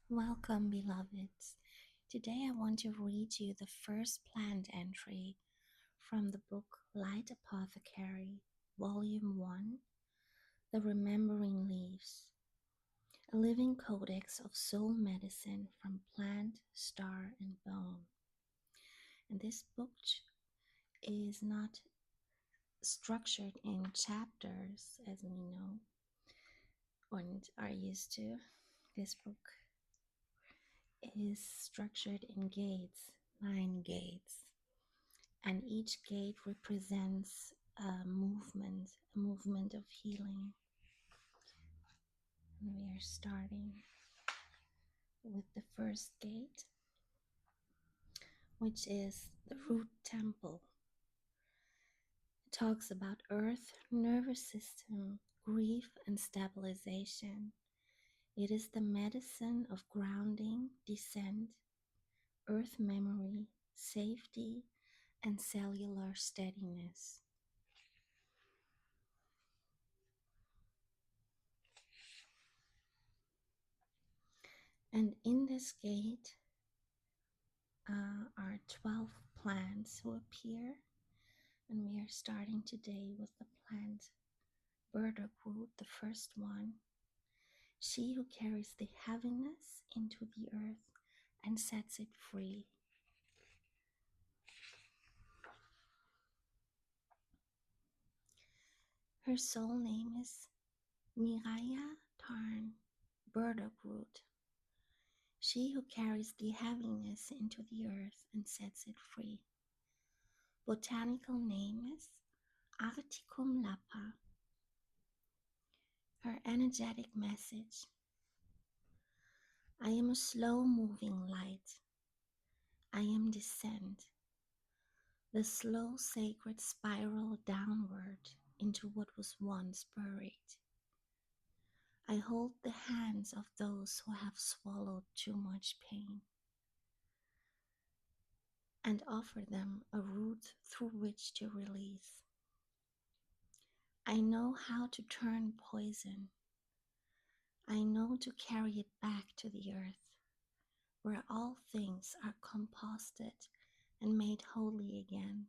Welcome, beloveds. Today I want to read you the first plant entry from the book Light Apothecary, Volume 1, The Remembering Leaves, a living codex of soul medicine from plant, star, and bone. And this book is not structured in chapters as we know and are used to. This book is structured in gates, 9 gates. And each gate represents a movement of healing. And we are starting with the first gate, which is the root temple. It talks about earth, nervous system, grief, and stabilization. It is the medicine of grounding, descent, earth memory, safety, and cellular steadiness. And in this gate are 12 plants who appear, and we are starting today with the plant Burdock Root, the first one. She who carries the heaviness into the earth and sets it free. Her soul name is Miraya Tarn, Burdock Root. She who carries the heaviness into the earth and sets it free. Botanical name is Articum lapa. Her energetic message: I am a slow-moving light. I am descent, the slow sacred spiral downward into what was once buried. I hold the hands of those who have swallowed too much pain and offer them a route through which to release. I know how to turn poison. I know to carry it back to the earth, where all things are composted and made holy again.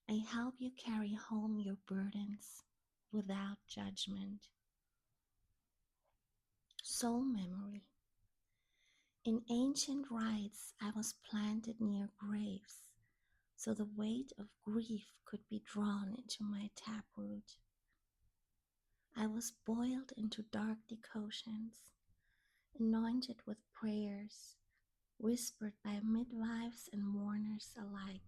I help you carry home your burdens without judgment. Soul memory. In ancient rites, I was planted near graves, so the weight of grief could be drawn into my taproot. I was boiled into dark decoctions, anointed with prayers, whispered by midwives and mourners alike.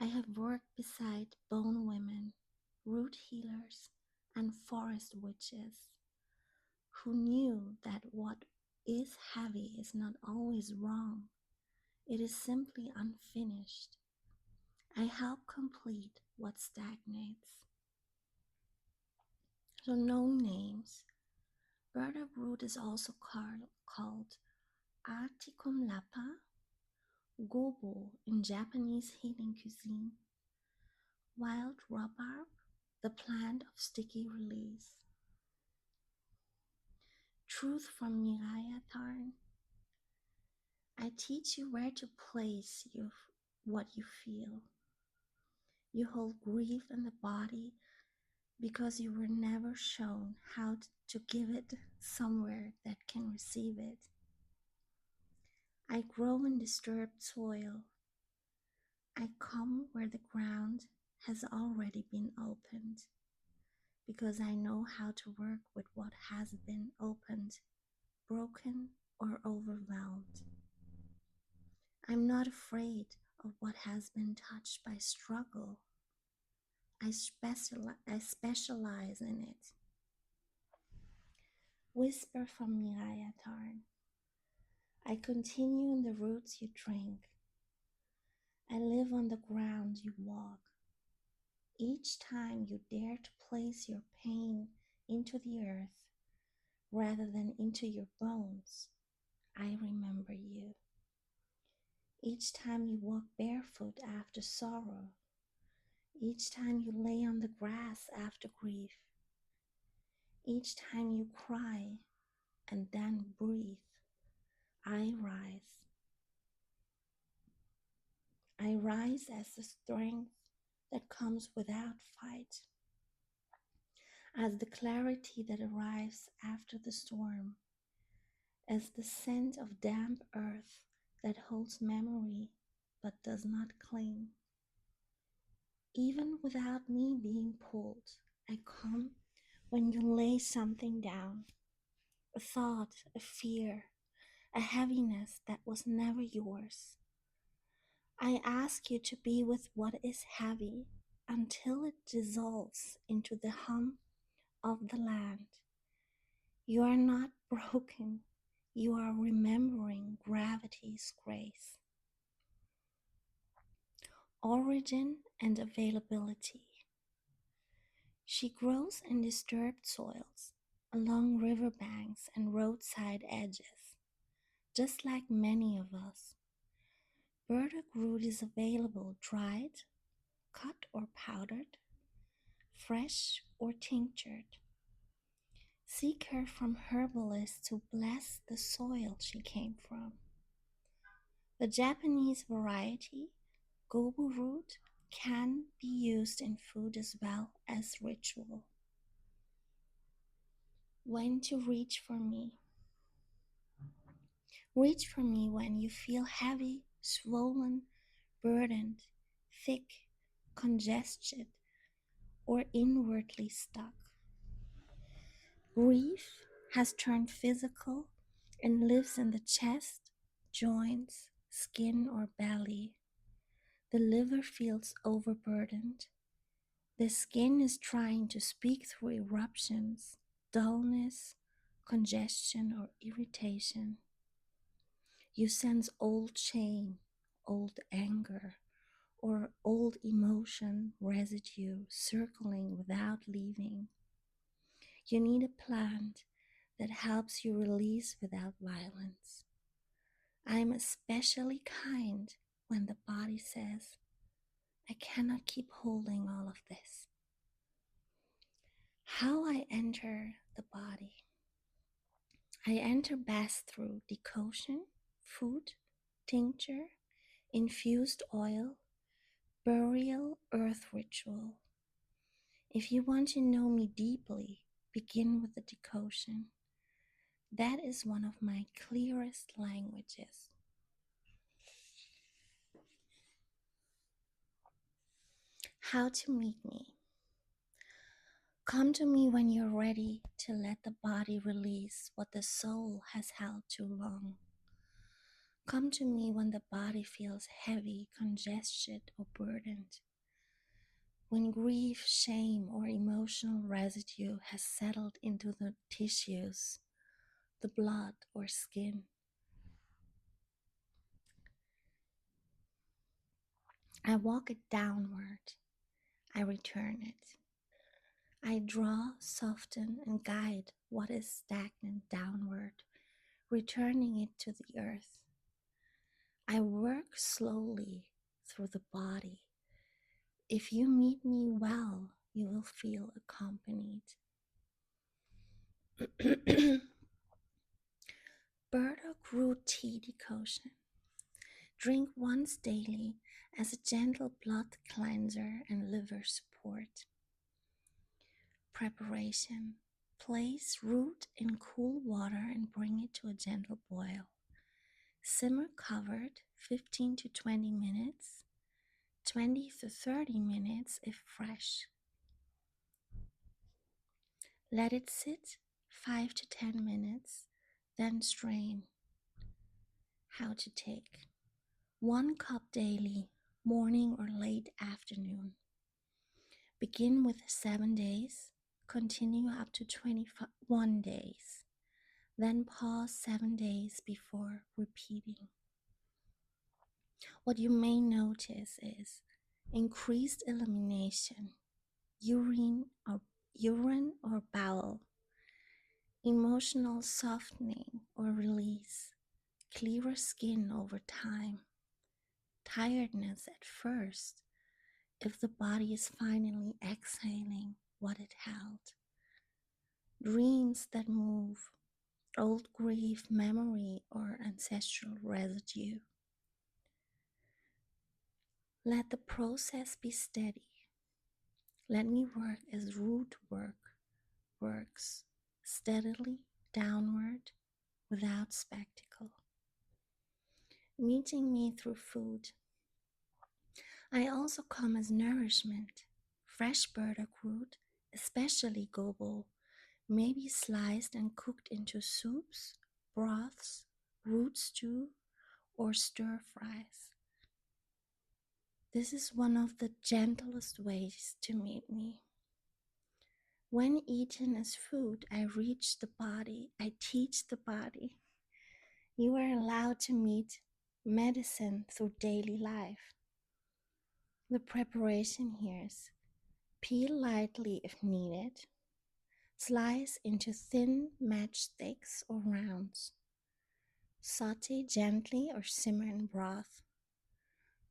I have worked beside bone women, root healers, and forest witches who knew that what is heavy is not always wrong. It is simply unfinished. I help complete what stagnates. So known names. Burdock root is also called Articum lapa, gobo in Japanese healing cuisine, wild rhubarb, the plant of sticky release. Truth from Miraya Tarn. I teach you where to place what you feel. You hold grief in the body because you were never shown how to give it somewhere that can receive it. I grow in disturbed soil. I come where the ground has already been opened, because I know how to work with what has been opened, broken, or overwhelmed. I'm not afraid of what has been touched by struggle. I specialize in it. Whisper from Miraya Tarn. I continue in the roots you drink. I live on the ground you walk. Each time you dare to place your pain into the earth rather than into your bones, I remember you. Each time you walk barefoot after sorrow, each time you lay on the grass after grief, each time you cry, and then breathe. I rise. I rise as the strength that comes without fight, as the clarity that arrives after the storm, as the scent of damp earth that holds memory but does not cling. Even without me being pulled, I come when you lay something down, a thought, a fear, a heaviness that was never yours. I ask you to be with what is heavy until it dissolves into the hum of the land. You are not broken. You are remembering gravity's grace, origin, and availability. She grows in disturbed soils, along riverbanks and roadside edges, just like many of us. Burdock root is available dried, cut or powdered, fresh or tinctured. Seek her from herbalists to bless the soil she came from. The Japanese variety, gobu root, can be used in food as well as ritual. When to reach for me. Reach for me when you feel heavy, swollen, burdened, thick, congested, or inwardly stuck. Grief has turned physical and lives in the chest, joints, skin, or belly. The liver feels overburdened. The skin is trying to speak through eruptions, dullness, congestion, or irritation. You sense old shame, old anger, or old emotion residue circling without leaving. You need a plant that helps you release without violence. I am especially kind when the body says, I cannot keep holding all of this. How I enter the body. I enter best through decoction, food, tincture, infused oil, burial, earth ritual. If you want to know me deeply, begin with the decoction. That is one of my clearest languages. How to meet me. Come to me when you're ready to let the body release what the soul has held too long. Come to me when the body feels heavy, congested, or burdened. When grief, shame, or emotional residue has settled into the tissues, the blood, or skin. I walk it downward. I return it. I draw, soften, and guide what is stagnant downward, returning it to the earth. I work slowly through the body. If you meet me well, you will feel accompanied. Burdock Root Tea Decoction. Drink once daily as a gentle blood cleanser and liver support. Preparation. Place root in cool water and bring it to a gentle boil. Simmer covered 15 to 20 minutes, 20 to 30 minutes if fresh. Let it sit 5 to 10 minutes, then strain. How to take. 1 cup daily, morning or late afternoon. Begin with 7 days, continue up to 21 days. Then pause 7 days before repeating. What you may notice is increased elimination, urine or bowel, emotional softening or release, clearer skin over time, tiredness at first if the body is finally exhaling what it held, dreams that move, old grief, memory, or ancestral residue. Let the process be steady. Let me work as root work works, steadily downward without spectacle. Meeting me through food. I also come as nourishment. Fresh burdock root, especially gobo, may be sliced and cooked into soups, broths, root stew, or stir fries. This is one of the gentlest ways to meet me. When eaten as food, I reach the body, I teach the body. You are allowed to meet medicine through daily life. The preparation here is peel lightly if needed, slice into thin matchsticks or rounds, saute gently or simmer in broth.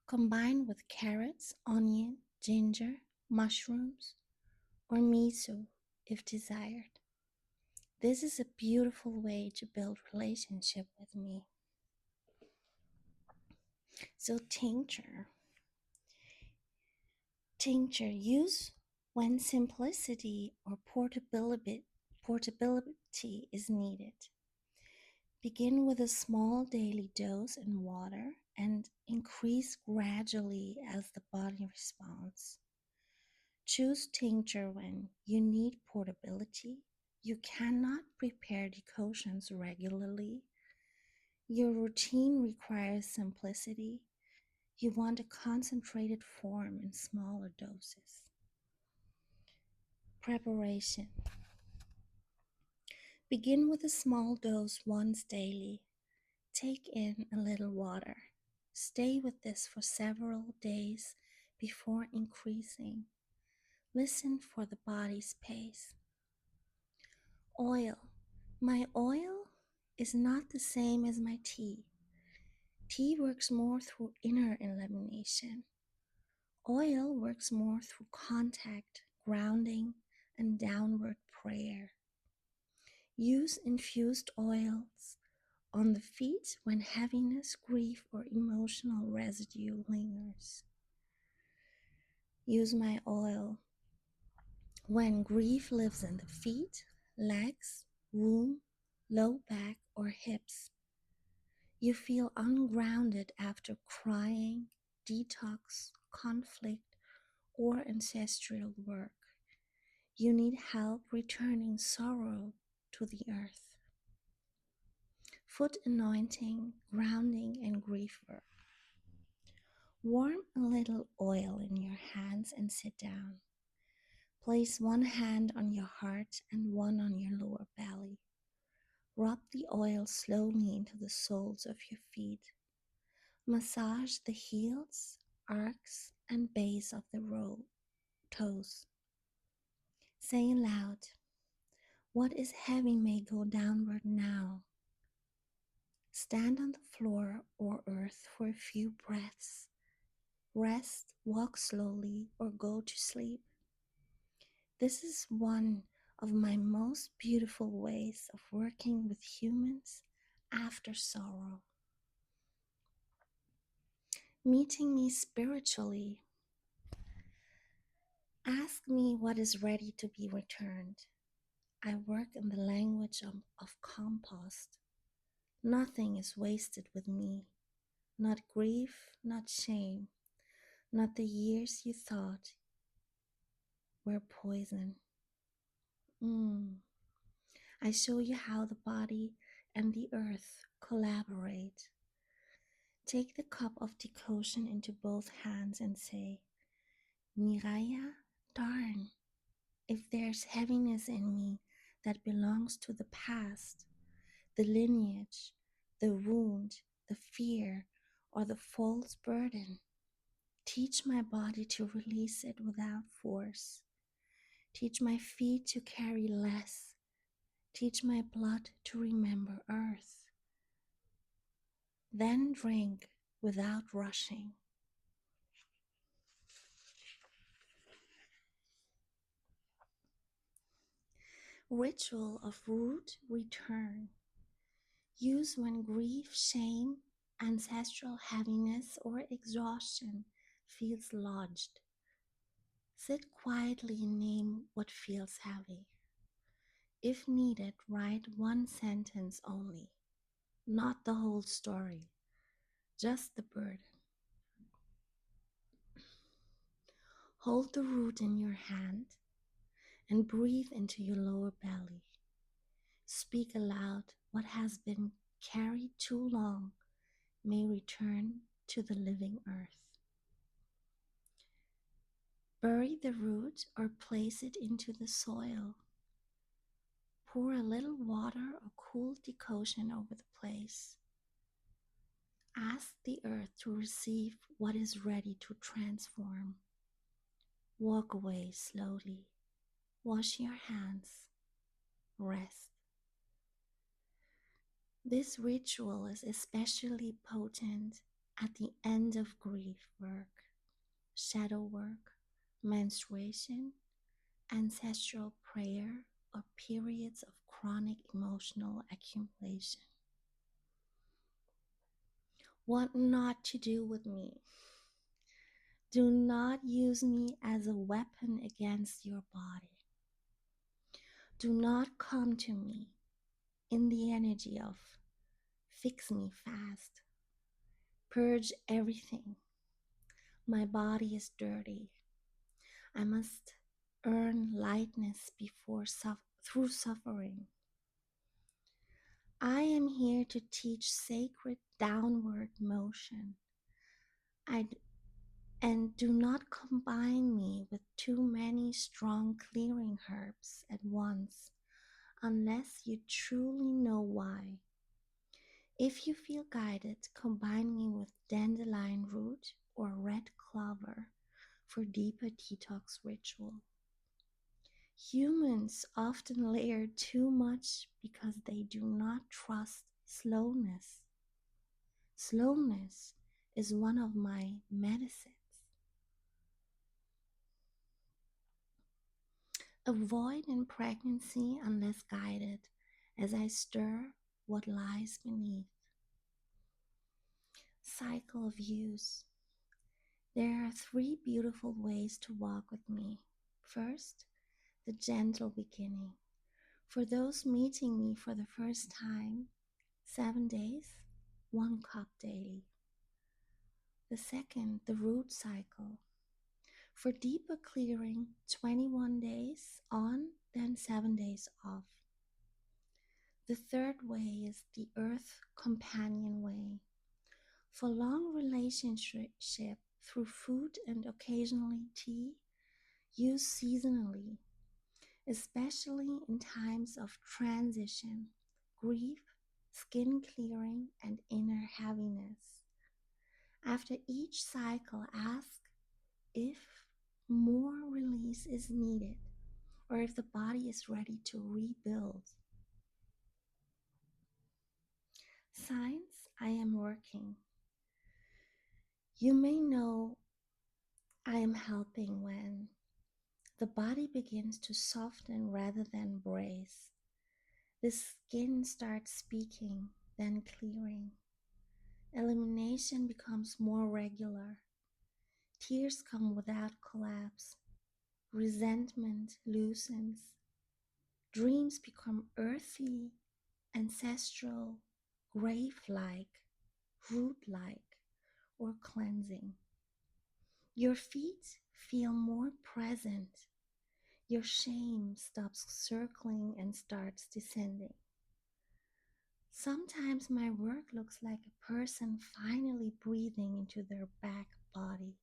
Combine with carrots, onion, ginger, mushrooms, or miso if desired. This is a beautiful way to build relationship with me. So tincture. Tincture use when simplicity or portability is needed. Begin with a small daily dose in water and increase gradually as the body responds. Choose tincture when you need portability. You cannot prepare decoctions regularly. Your routine requires simplicity. You want a concentrated form in smaller doses. Preparation. Begin with a small dose once daily. Take in a little water. Stay with this for several days before increasing. Listen for the body's pace. Oil. My oil is not the same as my tea. Tea works more through inner elimination. Oil works more through contact, grounding, and downward prayer. Use infused oils on the feet when heaviness, grief, or emotional residue lingers. Use my oil when grief lives in the feet, legs, womb, low back, or hips. You feel ungrounded after crying, detox, conflict, or ancestral work. You need help returning sorrow to the earth. Foot anointing, grounding, and grief work. Warm a little oil in your hands and sit down. Place one hand on your heart and one on your lower belly. Rub the oil slowly into the soles of your feet. Massage the heels, arcs, and base of the toes. Say aloud, what is heavy may go downward now. Stand on the floor or earth for a few breaths. Rest, walk slowly, or go to sleep. This is one of my most beautiful ways of working with humans after sorrow. Meeting me spiritually. Ask me what is ready to be returned. I work in the language of compost. Nothing is wasted with me. Not grief, not shame, not the years you thought were poison. I show you how the body and the earth collaborate. Take the cup of decoction into both hands and say, Miraya, darn, if there's heaviness in me that belongs to the past, the lineage, the wound, the fear, or the false burden, teach my body to release it without force. Teach my feet to carry less. Teach my blood to remember earth. Then drink without rushing. Ritual of root return. Use when grief, shame, ancestral heaviness, or exhaustion feels lodged. Sit quietly and name what feels heavy. If needed, write one sentence only, not the whole story, just the burden. Hold the root in your hand and breathe into your lower belly. Speak aloud what has been carried too long may return to the living earth. Bury the root or place it into the soil. Pour a little water or cool decoction over the place. Ask the earth to receive what is ready to transform. Walk away slowly. Wash your hands. Rest. This ritual is especially potent at the end of grief work, shadow work, menstruation, ancestral prayer, or periods of chronic emotional accumulation. What not to do with me. Do not use me as a weapon against your body. Do not come to me in the energy of fix me fast, purge everything. My body is dirty. I must earn lightness through suffering. I am here to teach sacred downward motion. And do not combine me with too many strong clearing herbs at once unless you truly know why. If you feel guided, combine me with dandelion root or red clover for deeper detox ritual. Humans often layer too much because they do not trust slowness. Slowness is one of my medicines. Avoid in pregnancy unless guided, as I stir what lies beneath. Cycle of use. There are 3 beautiful ways to walk with me. First, the gentle beginning. For those meeting me for the first time, 7 days, 1 cup daily. The second, the root cycle. For deeper clearing, 21 days on, then 7 days off. The third way is the earth companion way. For long relationship through food and occasionally tea, use seasonally, especially in times of transition, grief, skin clearing, and inner heaviness. After each cycle, ask if more release is needed or if the body is ready to rebuild. Signs I am working. You may know I am helping when the body begins to soften rather than brace. The skin starts speaking, then clearing. Elimination becomes more regular. Tears come without collapse. Resentment loosens. Dreams become earthy, ancestral, grave-like, root-like, or cleansing. Your feet feel more present. Your shame stops circling and starts descending. Sometimes my work looks like a person finally breathing into their back body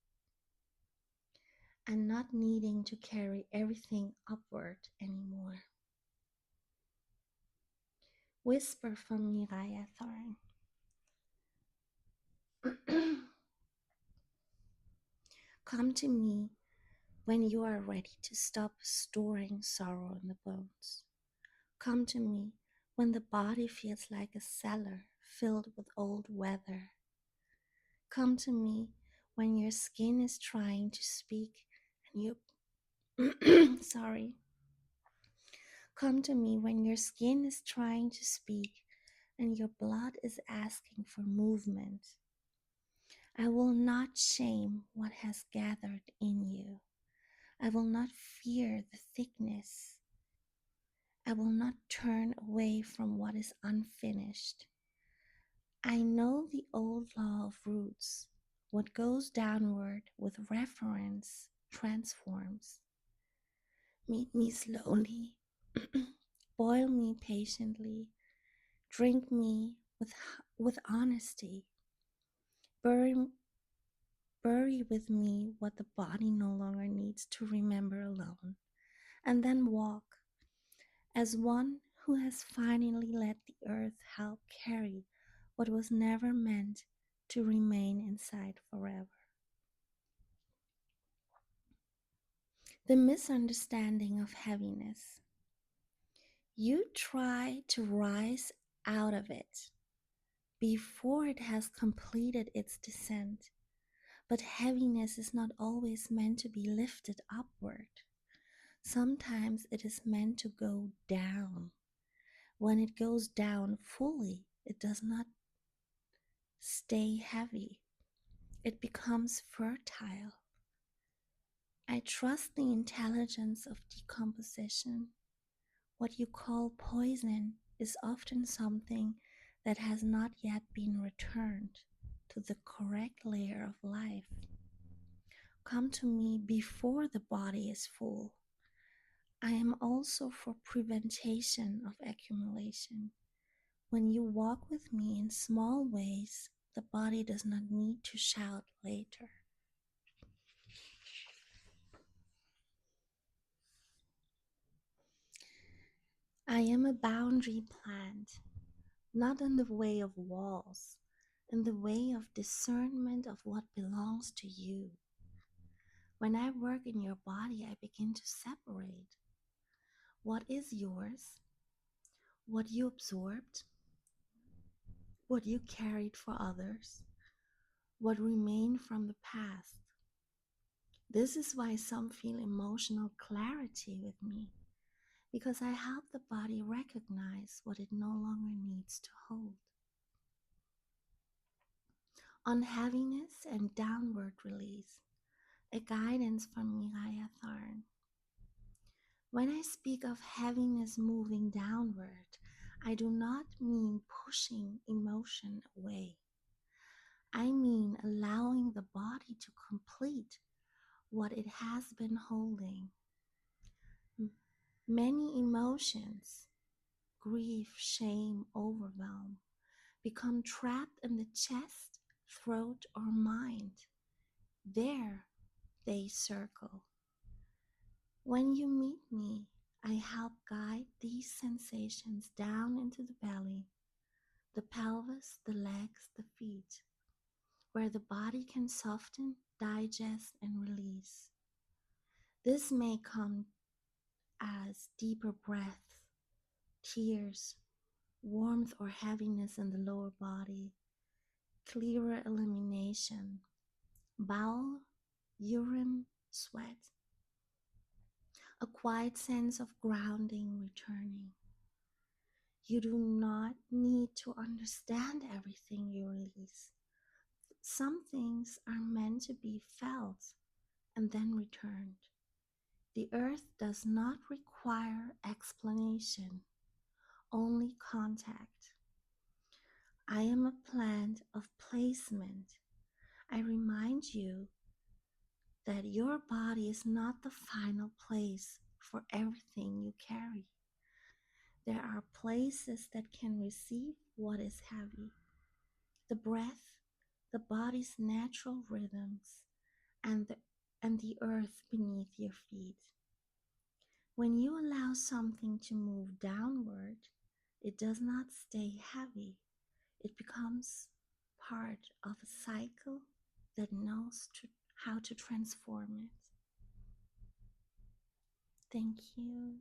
and not needing to carry everything upward anymore. Whisper from Mira Thorn. Come to me when you are ready to stop storing sorrow in the bones. Come to me when the body feels like a cellar filled with old weather. Come to me when your skin is trying to speak and you sorry. Come to me when your skin is trying to speak and your blood is asking for movement. I will not shame what has gathered in you. I will not fear the thickness. I will not turn away from what is unfinished. I know the old law of roots. What goes downward with reference transforms. Meet me slowly, boil me patiently, drink me with honesty, bury, bury with me what the body no longer needs to remember alone, and then walk as one who has finally let the earth help carry what was never meant to remain inside forever. The misunderstanding of heaviness. You try to rise out of it before it has completed its descent, but heaviness is not always meant to be lifted upward. Sometimes it is meant to go down. When it goes down fully, it does not stay heavy. It becomes fertile. I trust the intelligence of decomposition. What you call poison is often something that has not yet been returned to the correct layer of life. Come to me before the body is full. I am also for prevention of accumulation. When you walk with me in small ways, the body does not need to shout later. I am a boundary plant, not in the way of walls, in the way of discernment of what belongs to you. When I work in your body, I begin to separate what is yours, what you absorbed, what you carried for others, what remained from the past. This is why some feel emotional clarity with me, because I help the body recognize what it no longer needs to hold. On heaviness and downward release, a guidance from Miraya Tharn. When I speak of heaviness moving downward, I do not mean pushing emotion away. I mean allowing the body to complete what it has been holding. Many emotions, grief, shame, overwhelm, become trapped in the chest, throat, or mind. There they circle. When you meet me, I help guide these sensations down into the belly, the pelvis, the legs, the feet, where the body can soften, digest, and release. This may come as deeper breath, tears, warmth or heaviness in the lower body, clearer elimination, bowel, urine, sweat, a quiet sense of grounding returning. You do not need to understand everything you release. Some things are meant to be felt and then returned. The earth does not require explanation, only contact. I am a plant of placement. I remind you that your body is not the final place for everything you carry. There are places that can receive what is heavy. The breath, the body's natural rhythms, and the earth beneath your feet. When you allow something to move downward, it does not stay heavy. It becomes part of a cycle that knows how to transform it. Thank you.